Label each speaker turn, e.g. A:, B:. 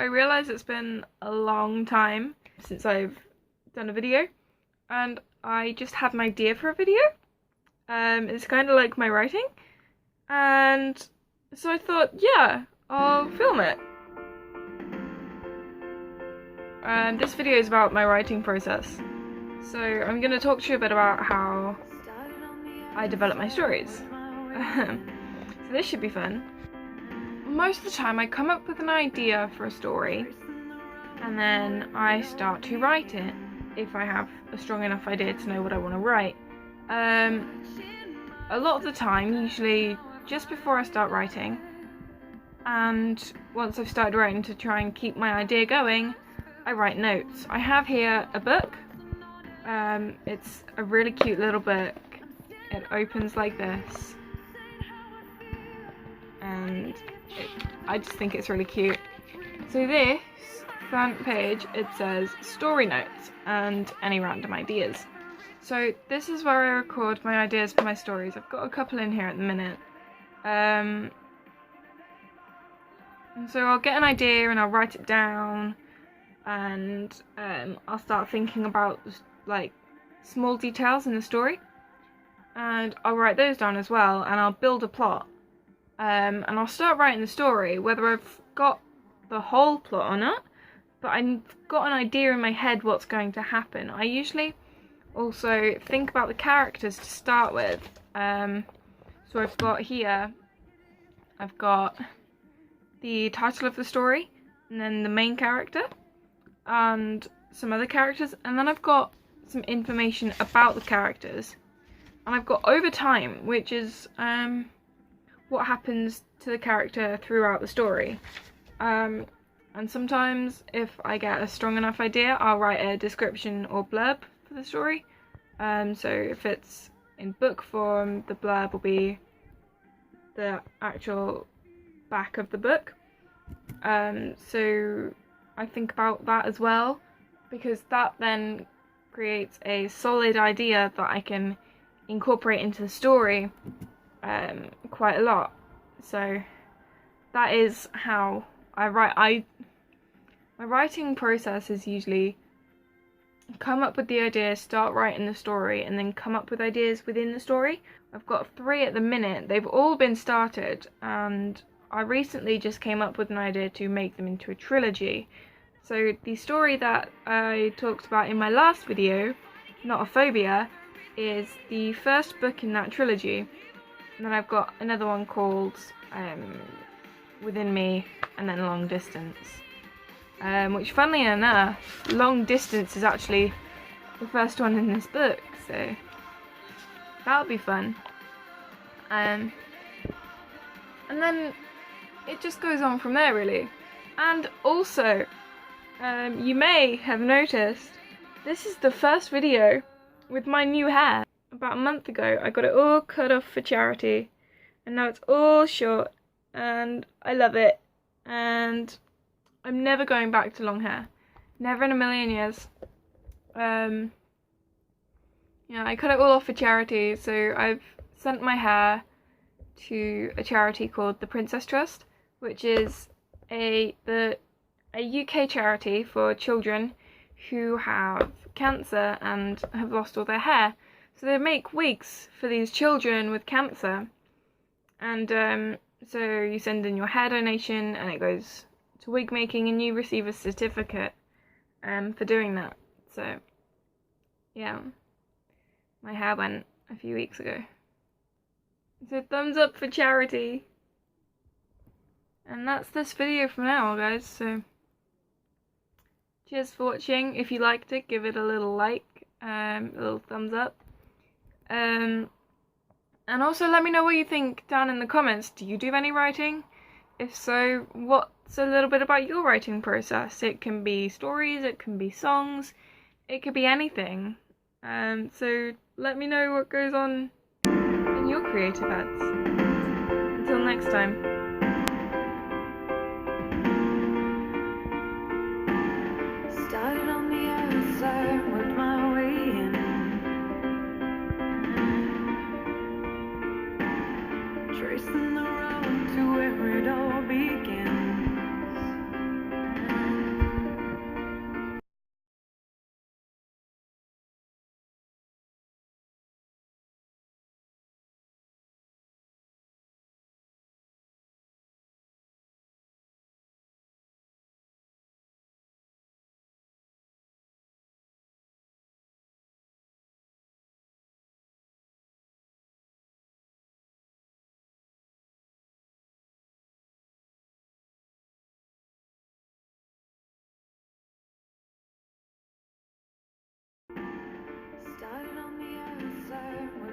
A: I realised it's been a long time since I've done a video, and I just had an idea for a video. It's kind of like my writing, and so I thought, yeah, I'll film it. And this video is about my writing process. So I'm going to talk to you a bit about how I develop my stories. So this should be fun. Most of the time I come up with an idea for a story and then I start to write it if I have a strong enough idea to know what I want to write. A lot of the time, usually just before I start writing, and once I've started writing to try and keep my idea going, I write notes. I have here a book. It's a really cute little book. It opens like this, and I just think it's really cute. So this front page, it says story notes and any random ideas. So this is where I record my ideas for my stories. I've got a couple in here at the minute. And so I'll get an idea and I'll write it down, and I'll start thinking about like small details in the story, and I'll write those down as well, and I'll build a plot. And I'll start writing the story, whether I've got the whole plot or not, but I've got an idea in my head what's going to happen. I usually also think about the characters to start with. So I've got here, I've got the title of the story, and then the main character, and some other characters, and then I've got some information about the characters, and I've got over time, which is what happens to the character throughout the story. And sometimes if I get a strong enough idea, I'll write a description or blurb for the story. So if it's in book form, the blurb will be the actual back of the book. So I think about that as well, because that then creates a solid idea that I can incorporate into the story quite a lot. So that is how I write. My writing process is usually come up with the idea, start writing the story, and then come up with ideas within the story. I've got 3 at the minute. They've all been started, and I recently just came up with an idea to make them into a trilogy. So the story that I talked about in my last video, Not a Phobia, is the first book in that trilogy. And then I've got another one called Within Me, and then Long Distance. Which, funnily enough, Long Distance is actually the first one in this book, so that'll be fun. And then it just goes on from there, really. And also, you may have noticed, this is the first video with my new hair. About a month ago, I got it all cut off for charity, and now it's all short, and I love it, and I'm never going back to long hair. Never in a million years. Yeah, I cut it all off for charity, so I've sent my hair to a charity called the Princess Trust, which is a UK charity for children who have cancer and have lost all their hair. So they make wigs for these children with cancer, and so you send in your hair donation and it goes to wig making, and you receive a certificate for doing that. So yeah, my hair went a few weeks ago. So thumbs up for charity. And that's this video for now, guys. So cheers for watching. If you liked it, give it a little like, a little thumbs up. And also let me know what you think down in the comments. Do you do any writing? If so, what's a little bit about your writing process? It can be stories, it can be songs, it could be anything. So let me know what goes on in your creative heads. Until next time.
B: Started on the outside, worked my way in. Tracing the road to where it all begins. outside.